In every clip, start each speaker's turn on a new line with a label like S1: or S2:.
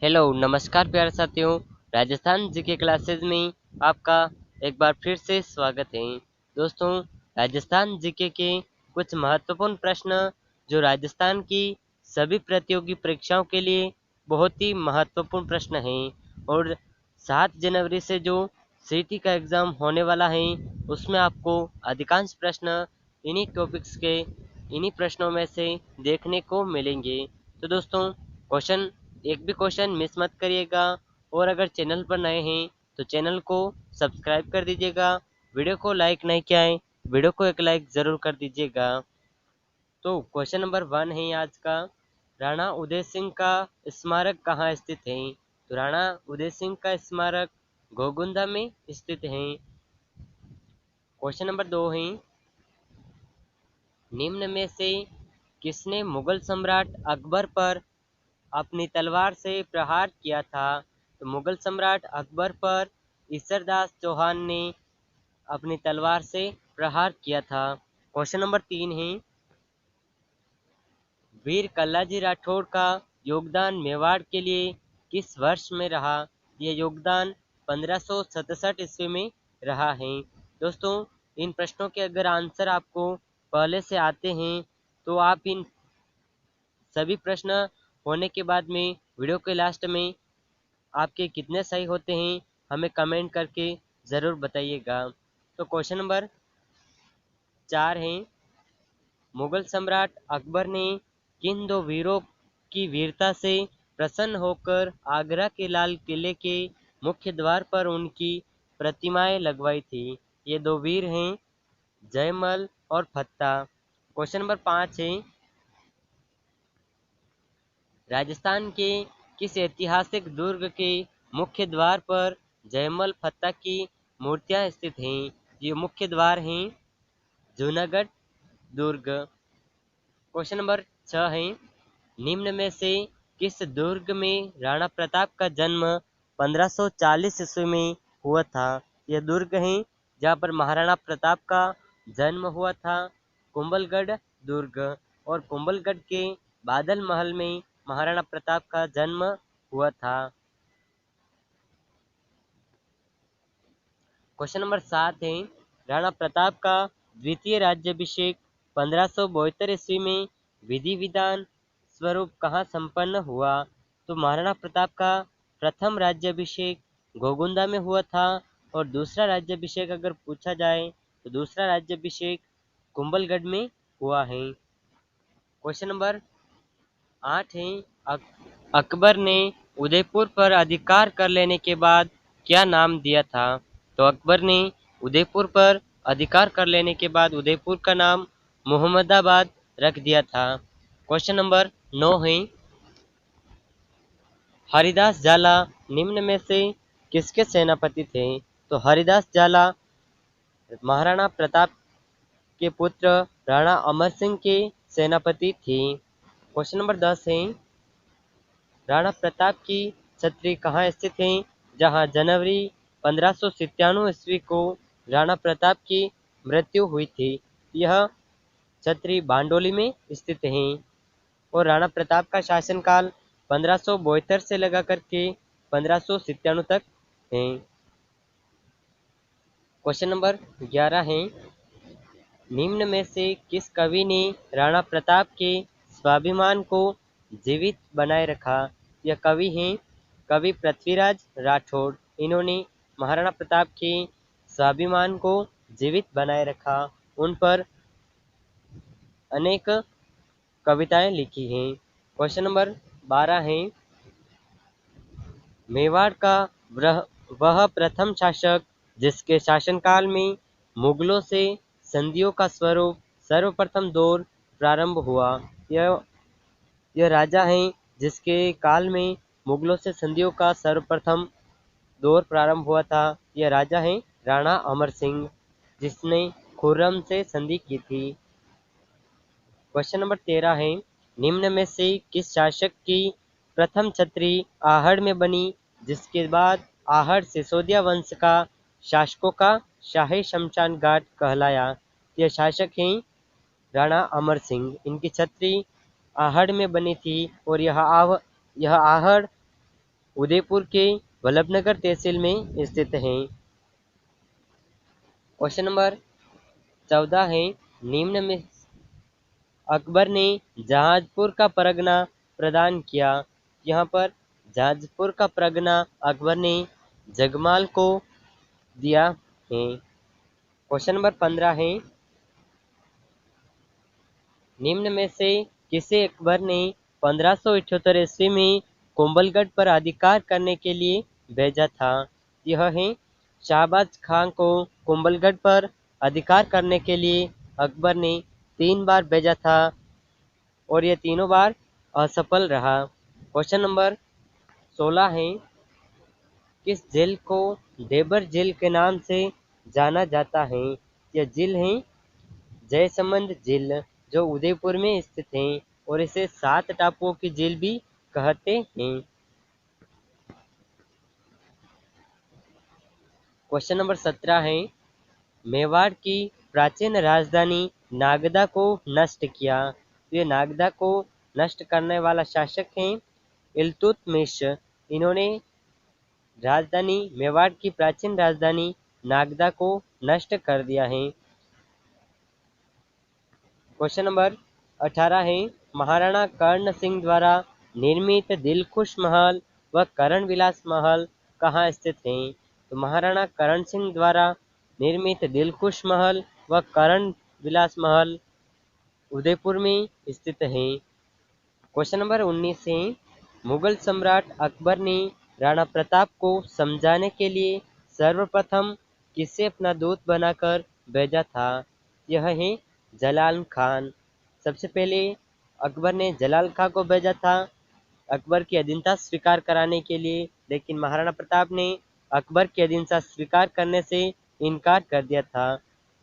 S1: Hello नमस्कार प्यारे साथियों। राजस्थान जीके क्लासेस में आपका एक बार फिर से स्वागत है। दोस्तों, राजस्थान जीके के कुछ महत्वपूर्ण प्रश्न जो राजस्थान की सभी प्रतियोगी परीक्षाओं के लिए बहुत ही महत्वपूर्ण प्रश्न हैं और 7 जनवरी से जो सीटी का एग्ज़ाम होने वाला है उसमें आपको अधिकांश प्रश्न इन्हीं टॉपिक्स के इन्हीं प्रश्नों में से देखने को मिलेंगे। तो दोस्तों, क्वेश्चन एक भी क्वेश्चन मिस मत करिएगा और अगर चैनल पर नए हैं तो चैनल को सब्सक्राइब कर दीजिएगा। वीडियो को लाइक नहीं किया है, वीडियो को एक लाइक ज़रूर कर दीजिएगा। तो क्वेश्चन नंबर 1 है आज का, राणा उदय सिंह का स्मारक कहाँ स्थित है? तो राणा उदय सिंह का स्मारक घोगुंदा में स्थित है। क्वेश्चन नंबर 2 है, निम्न में से किसने मुगल सम्राट अकबर पर अपनी तलवार से प्रहार किया था? तो मुगल सम्राट अकबर पर ईसरदास चौहान ने अपनी तलवार से प्रहार किया था। क्वेश्चन नंबर 3 है, वीर कल्लाजी राठौड़ का योगदान मेवाड़ के लिए किस वर्ष में रहा? ये योगदान 1567 ईस्वी में रहा है। दोस्तों, इन प्रश्नों के अगर आंसर आपको पहले से आते हैं तो आप इन सभी प्रश्न होने के बाद में वीडियो के लास्ट में आपके कितने सही होते हैं हमें कमेंट करके ज़रूर बताइएगा। तो क्वेश्चन नंबर 4 है, मुगल सम्राट अकबर ने किन दो वीरों की वीरता से प्रसन्न होकर आगरा के लाल किले के मुख्य द्वार पर उनकी प्रतिमाएं लगवाई थी? ये दो वीर हैं जयमल और फत्ता। क्वेश्चन नंबर 5 है, राजस्थान के किस ऐतिहासिक दुर्ग के मुख्य द्वार पर जयमल फत्ता की मूर्तियां स्थित हैं? ये मुख्य द्वार हैं जूनागढ़ दुर्ग। क्वेश्चन नंबर 6 है, निम्न में से किस दुर्ग में राणा प्रताप का जन्म 1540 ईस्वी में हुआ था? यह दुर्ग है जहाँ पर महाराणा प्रताप का जन्म हुआ था, कुंभलगढ़ दुर्ग। और कुंभलगढ़ के बादल महल में महाराणा प्रताप का जन्म हुआ था। क्वेश्चन नंबर 7 है, राणा प्रताप का द्वितीय राज्याभिषेक 1572 ईस्वी में विधि विधान स्वरूप कहाँ संपन्न हुआ? तो महाराणा प्रताप का प्रथम राज्याभिषेक घोगुंदा में हुआ था और दूसरा राज्याभिषेक अगर पूछा जाए तो दूसरा राज्याभिषेक कुंभलगढ़ में हुआ है। क्वेश्चन नंबर 8 है, अकबर ने उदयपुर पर अधिकार कर लेने के बाद क्या नाम दिया था? तो अकबर ने उदयपुर पर अधिकार कर लेने के बाद उदयपुर का नाम मोहम्मदाबाद रख दिया था। क्वेश्चन नंबर 9 है, हरिदास जाला निम्न में से किसके सेनापति थे? तो हरिदास जाला महाराणा प्रताप के पुत्र राणा अमर सिंह के सेनापति थे। क्वेश्चन नंबर 10 है, राणा प्रताप की छत्री कहाँ स्थित है? जहाँ जनवरी 1597 ईस्वी को राणा प्रताप की मृत्यु हुई थी। यह छत्री बांडोली में स्थित है और राणा प्रताप का शासनकाल 1572 से लगा करके 1597 तक है। क्वेश्चन नंबर 11 है, निम्न में से किस कवि ने राणा प्रताप के स्वाभिमान को जीवित बनाए रखा? यह कवि हैं कवि पृथ्वीराज राठौड़। इन्होंने महाराणा प्रताप के स्वाभिमान को जीवित बनाए रखा, उन पर अनेक कविताएं लिखी हैं। क्वेश्चन नंबर 12 है, मेवाड़ का वह प्रथम शासक जिसके शासनकाल में मुगलों से संधियों का स्वरूप सर्वप्रथम दौर प्रारंभ हुआ। यह राजा हैं जिसके काल में मुगलों से संधियों का सर्वप्रथम दौर प्रारंभ हुआ था। यह राजा हैं राणा अमर सिंह, जिसने खुर्रम से संधि की थी। क्वेश्चन नंबर 13 है, निम्न में से किस शासक की प्रथम छत्री आहड़ में बनी जिसके बाद आहड़ सिसोदिया वंश का शासकों का शाही शमशान घाट कहलाया? यह शासक हैं राणा अमर सिंह। इनकी छत्री आहड़ में बनी थी और यह आहड़ उदयपुर के वल्लभनगर तहसील में स्थित है। क्वेश्चन नंबर 14 है, निम्न में अकबर ने जहाजपुर का परगना प्रदान किया। यहाँ पर जहाजपुर का परगना अकबर ने जगमाल को दिया है। क्वेश्चन नंबर 15 है, निम्न में से किसे अकबर ने 1578 ईस्वी में कुंभलगढ़ पर अधिकार करने के लिए भेजा था? यह है शाहबाज खां को कुंभलगढ़ पर अधिकार करने के लिए अकबर ने 3 बार भेजा था और ये तीनों बार असफल रहा। क्वेश्चन नंबर 16 है, किस झील को देबर झील के नाम से जाना जाता है? यह झील है जयसमंद झील, जो उदयपुर में स्थित है और इसे 7 टापुओं की झील भी कहते हैं। क्वेश्चन नंबर 17 है, मेवाड़ की प्राचीन राजधानी नागदा को नष्ट किया। तो ये नागदा को नष्ट करने वाला शासक है इल्तुतमिश। इन्होंने राजधानी मेवाड़ की प्राचीन राजधानी नागदा को नष्ट कर दिया है। क्वेश्चन नंबर 18 है, महाराणा कर्ण सिंह द्वारा निर्मित दिलखुश महल व करण विलास महल कहाँ स्थित है? तो महाराणा कर्ण सिंह द्वारा निर्मित दिलखुश महल व करण विलास महल उदयपुर में स्थित है। क्वेश्चन नंबर 19 है, मुगल सम्राट अकबर ने राणा प्रताप को समझाने के लिए सर्वप्रथम किसे अपना दूत बनाकर भेजा था? यह है जलाल खान। सबसे पहले अकबर ने जलाल खान को भेजा था अकबर की अधीनता स्वीकार कराने के लिए, लेकिन महाराणा प्रताप ने अकबर की अधीनता स्वीकार करने से इनकार कर दिया था।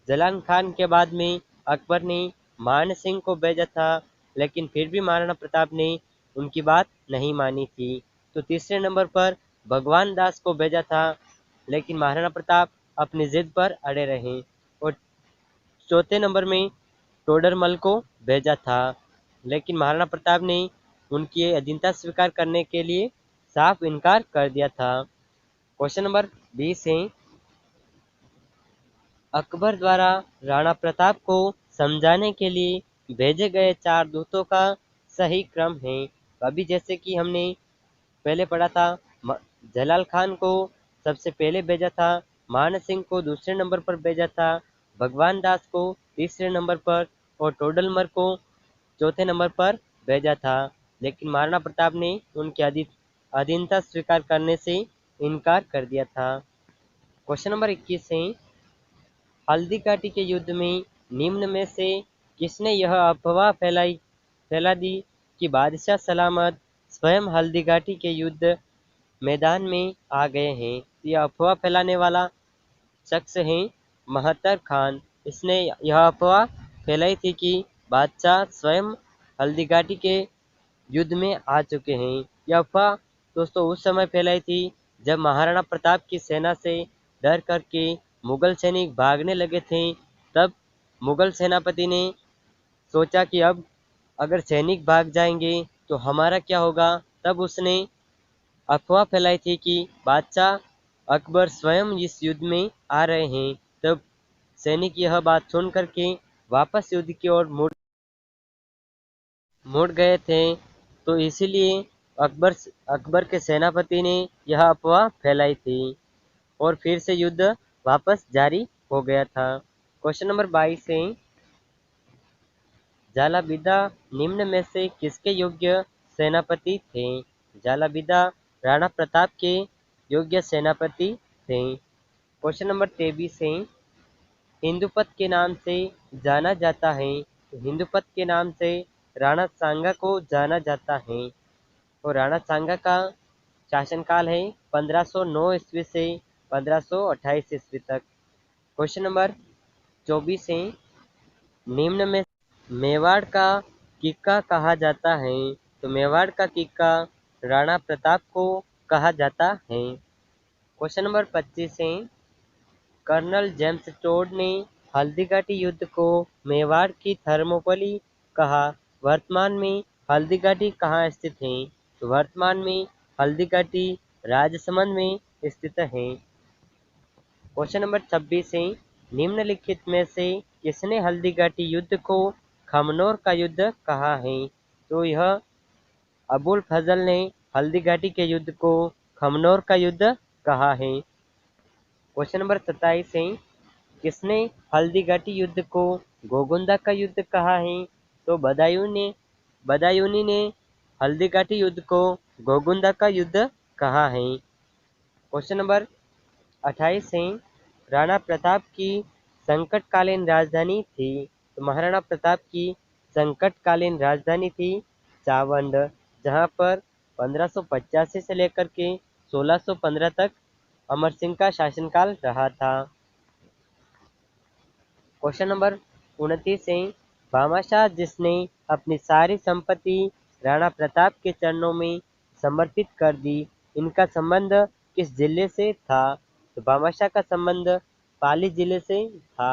S1: जलाल खान के बाद में अकबर ने मान सिंह को भेजा था, लेकिन फिर भी महाराणा प्रताप ने उनकी बात नहीं मानी थी। तो तीसरे नंबर पर भगवान दास को भेजा था, लेकिन महाराणा प्रताप अपनी जिद पर अड़े रहे। और चौथे नंबर में टोडरमल को भेजा था, लेकिन महाराणा प्रताप ने उनकी अधीनता स्वीकार करने के लिए साफ इनकार कर दिया था। क्वेश्चन नंबर 20 है, अकबर द्वारा राणा प्रताप को समझाने के लिए भेजे गए 4 दूतों का सही क्रम है। अभी जैसे कि हमने पहले पढ़ा था, जलाल खान को सबसे पहले भेजा था, मान सिंह को दूसरे नंबर पर भेजा था, भगवान दास को तीसरे नंबर पर और टोडरमल को चौथे नंबर पर भेजा था, लेकिन महाराणा प्रताप ने उनकी अधीनता स्वीकार करने से इनकार कर दिया था। क्वेश्चन नंबर 21 है, हल्दी घाटी के युद्ध में निम्न में से किसने यह अफवाह फैला दी कि बादशाह सलामत स्वयं हल्दी घाटी के युद्ध मैदान में आ गए हैं? यह अफवाह फैलाने वाला शख्स है महतर खान। इसने यह अफवाह फैलाई थी कि बादशाह स्वयं हल्दी घाटी के युद्ध में आ चुके हैं। यह अफवाह दोस्तों उस समय फैलाई थी जब महाराणा प्रताप की सेना से डर करके मुगल सैनिक भागने लगे थे। तब मुगल सेनापति ने सोचा कि अब अगर सैनिक भाग जाएंगे तो हमारा क्या होगा। तब उसने अफवाह फैलाई थी कि बादशाह अकबर स्वयं इस युद्ध में आ रहे हैं। तब सैनिक यह बात सुन करके वापस युद्ध की ओर मुड़ गए थे। तो इसीलिए अकबर के सेनापति ने यह अफवाह फैलाई थी और फिर से युद्ध वापस जारी हो गया था। क्वेश्चन नंबर 22 है, जालाबिदा निम्न में से किसके योग्य सेनापति थे? जालाबिदा राणा प्रताप के योग्य सेनापति थे। क्वेश्चन नंबर 23 है, हिंदुपत के नाम से जाना जाता है। तो हिंदुपत के नाम से राणा सांगा को जाना जाता है और राणा सांगा का शासनकाल है 1509 ईस्वी से 1528 ईस्वी तक। क्वेश्चन नंबर 24 है, निम्न में मेवाड़ का किक्का कहा जाता है? तो मेवाड़ का किक्का राणा प्रताप को कहा जाता है। क्वेश्चन नंबर 25 है, कर्नल जेम्स टोड ने हल्दीघाटी युद्ध को मेवाड़ की थर्मोपली कहा। वर्तमान में हल्दीघाटी कहाँ स्थित है? तो वर्तमान में हल्दीघाटी राजसमंद में स्थित है। क्वेश्चन नंबर 26 है, निम्नलिखित में से किसने हल्दीघाटी युद्ध को खमनोर का युद्ध कहा है? तो यह अबुल फजल ने हल्दीघाटी के युद्ध को खमनोर का युद्ध कहा है। क्वेश्चन नंबर 27 है, किसने हल्दीघाटी युद्ध को गोगुंदा का युद्ध कहा है? तो बदायूनी ने हल्दीघाटी युद्ध को गोगुंदा का युद्ध कहा है। क्वेश्चन नंबर 28 है, राणा प्रताप की संकटकालीन राजधानी थी। तो महाराणा प्रताप की संकटकालीन राजधानी थी चावंड, जहां पर 1585 से लेकर के 1615 तक अमर सिंह का शासनकाल रहा था। क्वेश्चन नंबर 29 है, भामाशाह जिसने अपनी सारी संपत्ति राणा प्रताप के चरणों में समर्पित कर दी, इनका संबंध किस जिले से था? तो भामाशाह का संबंध पाली जिले से था।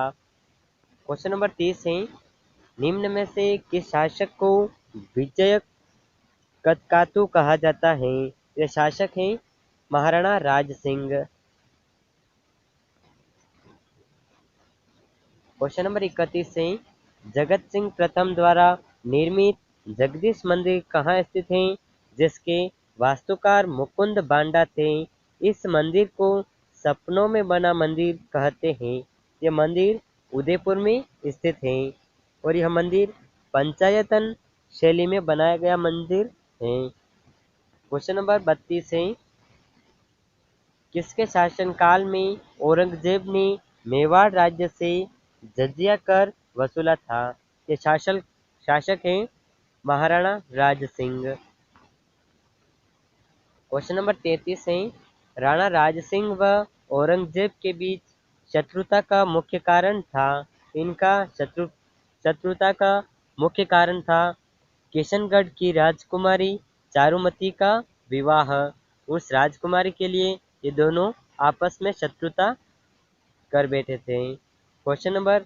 S1: क्वेश्चन नंबर 30 है, निम्न में से किस शासक को विजय कतकातु कहा जाता है? ये शासक हैं महाराणा राज सिंह। क्वेश्चन नंबर 31 है, जगत सिंह प्रथम द्वारा निर्मित जगदीश मंदिर कहाँ स्थित है, जिसके वास्तुकार मुकुंद बांडा थे? इस मंदिर को सपनों में बना मंदिर कहते हैं। यह मंदिर उदयपुर में स्थित है और यह मंदिर पंचायतन शैली में बनाया गया मंदिर है। क्वेश्चन नंबर 32 है, किसके शासनकाल में औरंगजेब ने मेवाड़ राज्य से जजिया कर वसूला था? ये शासक हैं महाराणा राज सिंह। क्वेश्चन नंबर 33 है, राणा राज सिंह व औरंगजेब के बीच शत्रुता का मुख्य कारण था। इनका शत्रुता का मुख्य कारण था किशनगढ़ की राजकुमारी चारुमती का विवाह। उस राजकुमारी के लिए ये दोनों आपस में शत्रुता कर बैठे थे। क्वेश्चन नंबर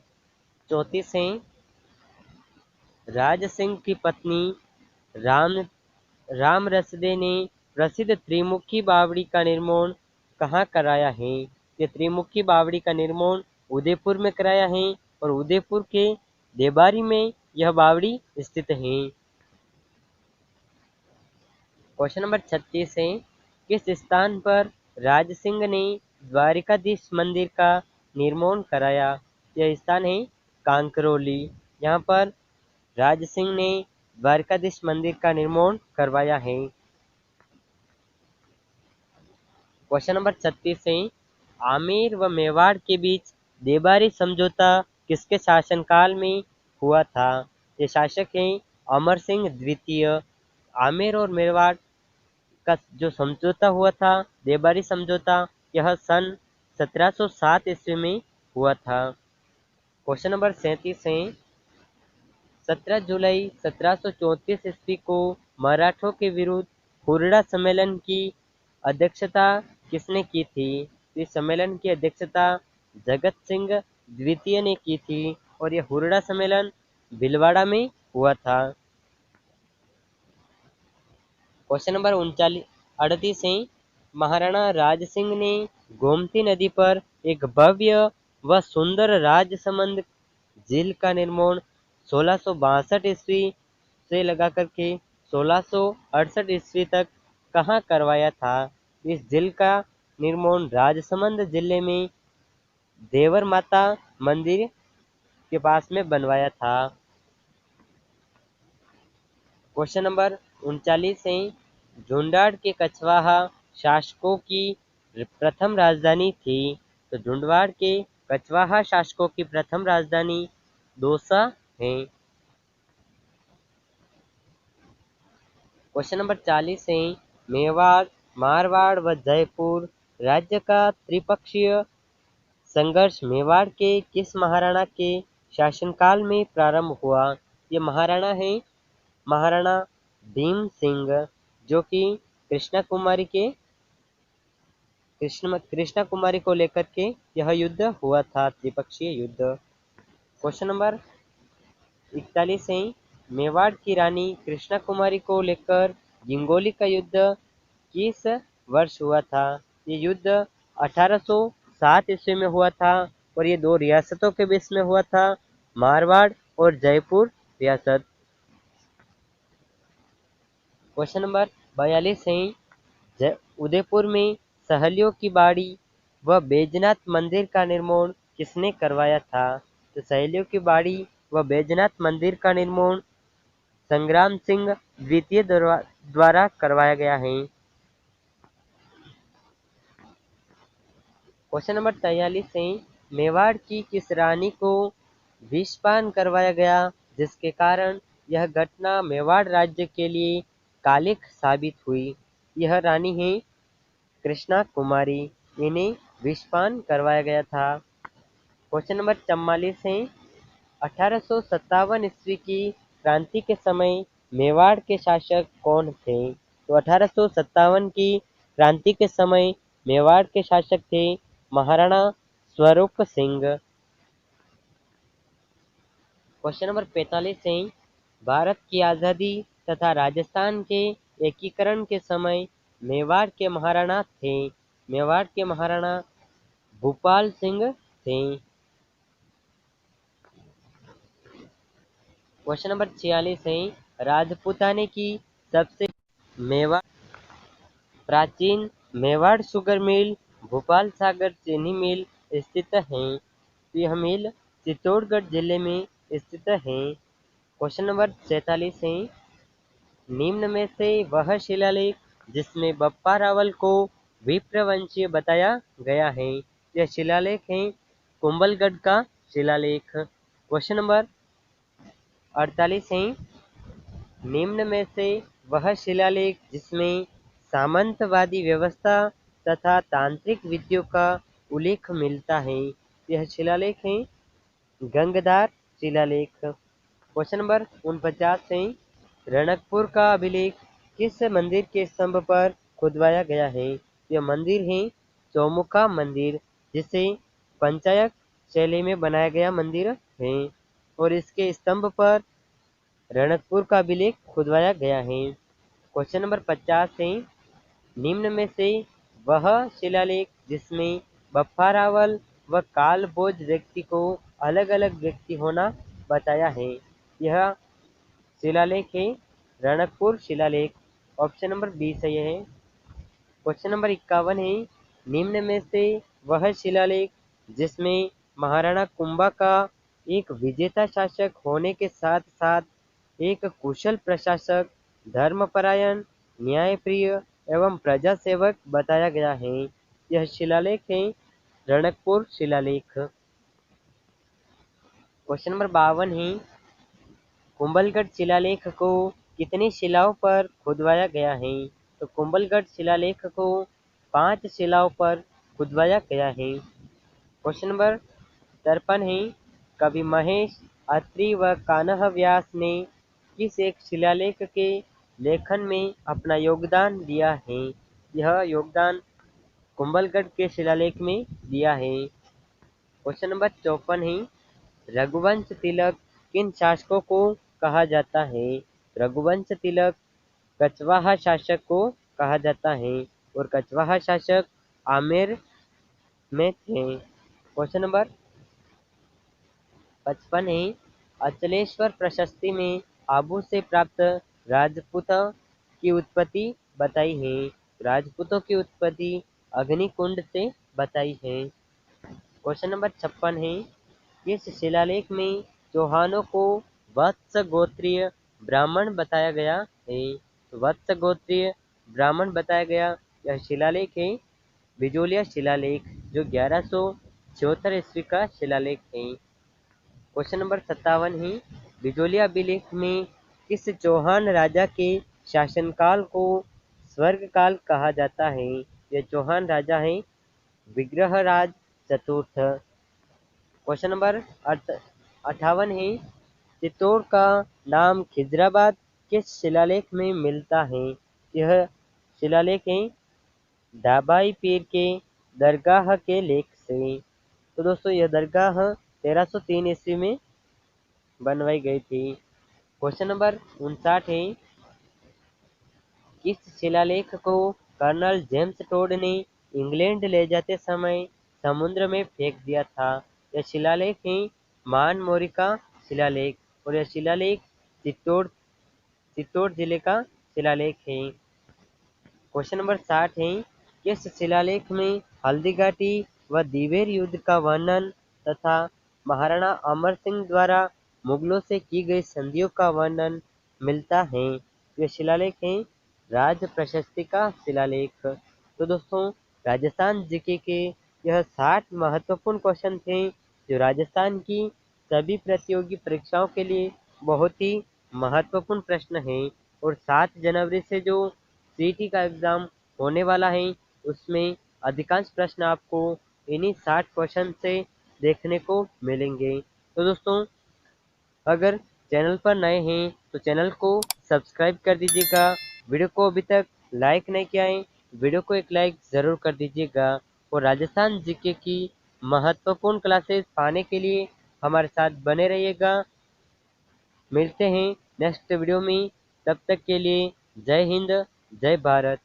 S1: 34 है, राज सिंह की पत्नी राम रामरसदे ने प्रसिद्ध त्रिमुखी बावड़ी का निर्माण कहाँ कराया है? ये त्रिमुखी बावड़ी का निर्माण उदयपुर में कराया है और उदयपुर के देबारी में यह बावड़ी स्थित है। क्वेश्चन नंबर 36 है, किस स्थान पर राज सिंह ने द्वारिकाधीश मंदिर का निर्माण कराया? यह स्थान है कांकरोली। यहाँ पर राज सिंह ने द्वारिकाधीश मंदिर का निर्माण करवाया है। क्वेश्चन नंबर 36 है, आमेर व मेवाड़ के बीच देबारी समझौता किसके शासनकाल में हुआ था? ये शासक हैं अमर सिंह द्वितीय। आमेर और मेवाड़ का जो समझौता हुआ था, देबारी समझौता, यह सन 1707 ईस्वी में हुआ था। क्वेश्चन नंबर 37 है, 17 जुलाई 1734 ईस्वी को मराठों के विरुद्ध हुरडा सम्मेलन की अध्यक्षता किसने की थी? इस सम्मेलन की अध्यक्षता जगत सिंह द्वितीय ने की थी और यह हुरडा सम्मेलन भीलवाड़ा में हुआ था। क्वेश्चन नंबर 38 है, महाराणा राज सिंह ने गोमती नदी पर एक भव्य व सुंदर राजसमंद झील का निर्माण 1662 ईस्वी से लगा करके 1668 ईस्वी तक कहाँ करवाया था? इस झील का निर्माण राजसमंद जिले में देवर माता मंदिर के पास में बनवाया था। क्वेश्चन नंबर 39 है, झुंझाड़ के कछवाहा शासकों की प्रथम राजधानी थी। तो झुंझाड़ के कछवाहा शासकों की प्रथम राजधानी दौसा है। क्वेश्चन नंबर 40 है, मेवाड़, मारवाड़ व जयपुर राज्य का त्रिपक्षीय संघर्ष मेवाड़ के किस महाराणा के शासनकाल में प्रारंभ हुआ? ये महाराणा है महाराणा भीम सिंह, जो कि कृष्णा कुमारी को लेकर के यह युद्ध हुआ था, त्रिपक्षीय युद्ध। क्वेश्चन नंबर 41 है, मेवाड़ की रानी कृष्णा कुमारी को लेकर जिंगोली का युद्ध किस वर्ष हुआ था? ये युद्ध 1807 ईस्वी में हुआ था और ये दो रियासतों के बीच में हुआ था, मारवाड़ और जयपुर रियासत। क्वेश्चन नंबर 42 है, उदयपुर में सहलियों की बाड़ी व बैजनाथ मंदिर का निर्माण किसने करवाया था? तो सहलियों की बाड़ी व बैजनाथ मंदिर का निर्माण संग्राम सिंह द्वितीय द्वारा करवाया गया है। क्वेश्चन नंबर 43 है, मेवाड़ की किस रानी को विषपान करवाया गया जिसके कारण यह घटना मेवाड़ राज्य के लिए कालिक साबित हुई? यह रानी है कृष्णा कुमारी, इन्हें विषपान करवाया गया था। क्वेश्चन नंबर 44 है, 1857 ईस्वी की क्रांति के समय मेवाड़ के शासक कौन थे? तो 1857 की क्रांति के समय मेवाड़ के शासक थे महाराणा स्वरूप सिंह। क्वेश्चन नंबर 45 है, भारत की आज़ादी तथा राजस्थान के एकीकरण के समय मेवाड़ के महाराणा थे? मेवाड़ के महाराणा भूपाल सिंह थे। क्वेश्चन नंबर 46 है, राजपूताने की सबसे मेवाड़ प्राचीन मेवाड़ शुगर मिल भोपाल सागर चीनी मिल स्थित है। तो यह मिल चित्तौड़गढ़ जिले में स्थित है। क्वेश्चन नंबर 47 है, निम्न में से वह शिलालेख जिसमें बप्पा रावल को विप्रवंशीय बताया गया है? यह शिलालेख है कुंभलगढ़ का शिलालेख। क्वेश्चन नंबर 48 है, निम्न में से वह शिलालेख जिसमें सामंतवादी व्यवस्था तथा तांत्रिक विधियों का उल्लेख मिलता है? यह शिलालेख है गंगधार शिलालेख। क्वेश्चन नंबर 49 है, रणकपुर का अभिलेख किस मंदिर के स्तंभ पर खुदवाया गया है? यह मंदिर है चौमुखा मंदिर, जिसे पंचायत शैली में बनाया गया मंदिर है और इसके स्तंभ पर रणकपुर का अभिलेख खुदवाया गया है। क्वेश्चन नंबर 50 है, निम्न में से वह शिलालेख जिसमें बप्पा रावल व कालभोज व्यक्ति को अलग अलग व्यक्ति होना बताया है? यह शिलालेख है रणकपुर शिलालेख। ऑप्शन नंबर 20 है यह है। क्वेश्चन नंबर 51 है, निम्न में से वह शिलालेख जिसमें महाराणा कुंभा का एक विजेता शासक होने के साथ साथ एक कुशल प्रशासक, धर्मपरायण, न्यायप्रिय एवं प्रजा सेवक बताया गया है? यह शिलालेख है रणकपुर शिलालेख। क्वेश्चन नंबर 52 है, कुंभलगढ़ शिलालेख को कितनी शिलाओं पर खुदवाया गया है? तो कुंभलगढ़ शिलालेख को 5 शिलाओं पर खुदवाया गया है। क्वेश्चन नंबर 53 है, कवि महेश अत्रि व कान्ह व्यास ने किस एक शिलालेख के लेखन में अपना योगदान दिया है? यह योगदान कुंभलगढ़ के शिलालेख में दिया है। क्वेश्चन नंबर 54 है, रघुवंश तिलक किन शासकों को कहा जाता है? रघुवंश तिलक कछवाहा शासक को कहा जाता है और कछवाहा शासक आमेर में थे। क्वेश्चन नंबर 55 है, अचलेश्वर प्रशस्ति में आबू से प्राप्त राजपूतों की उत्पत्ति बताई है? राजपूतों की उत्पत्ति अग्निकुंड से बताई है। क्वेश्चन नंबर 56 है, किस शिलालेख में चौहानों को वत्स गोत्रीय ब्राह्मण बताया गया है? वत्स गोत्रीय ब्राह्मण बताया गया, यह शिलालेख है बिजोलिया शिलालेख, जो 1176 ईस्वी का शिलालेख है। क्वेश्चन नंबर 57 है, बिजोलिया अभिलेख में किस चौहान राजा के शासनकाल को स्वर्गकाल कहा जाता है? यह चौहान राजा है विग्रहराज चतुर्थ। क्वेश्चन नंबर 58 है, चित्तौड़ का नाम खिजराबाद किस शिलालेख में मिलता है? यह शिलालेख है दाबाई पीर के दरगाह के लेख से। तो दोस्तों यह दरगाह 1303 ईस्वी में बनवाई गई थी। क्वेश्चन नंबर 59 है, किस शिलालेख को कर्नल जेम्स टोड ने इंग्लैंड ले जाते समय समुद्र में फेंक दिया था? यह शिलालेख है मानमोरी का शिलालेख, और यह शिलालेख चित्तौड़ चित्तौड़ जिले का शिलालेख है। क्वेश्चन नंबर 60 है, किस शिलालेख में हल्दीघाटी व दिवेर युद्ध का वर्णन तथा महाराणा अमर सिंह द्वारा मुगलों से की गई संधियों का वर्णन मिलता है? यह शिलालेख है राज प्रशस्ति का शिलालेख। तो दोस्तों, राजस्थान जीके के यह 60 महत्वपूर्ण क्वेश्चन थे जो राजस्थान की सभी प्रतियोगी परीक्षाओं के लिए बहुत ही महत्वपूर्ण प्रश्न हैं। और 7 जनवरी से जो सीईटी का एग्ज़ाम होने वाला है उसमें अधिकांश प्रश्न आपको इन्हीं 60 क्वेश्चन से देखने को मिलेंगे। तो दोस्तों, अगर चैनल पर नए हैं तो चैनल को सब्सक्राइब कर दीजिएगा। वीडियो को अभी तक लाइक नहीं किया है, वीडियो को एक लाइक ज़रूर कर दीजिएगा। और राजस्थान जीके की महत्वपूर्ण क्लासेस पाने के लिए हमारे साथ बने रहिएगा। मिलते हैं नेक्स्ट वीडियो में, तब तक के लिए जय हिंद, जय भारत।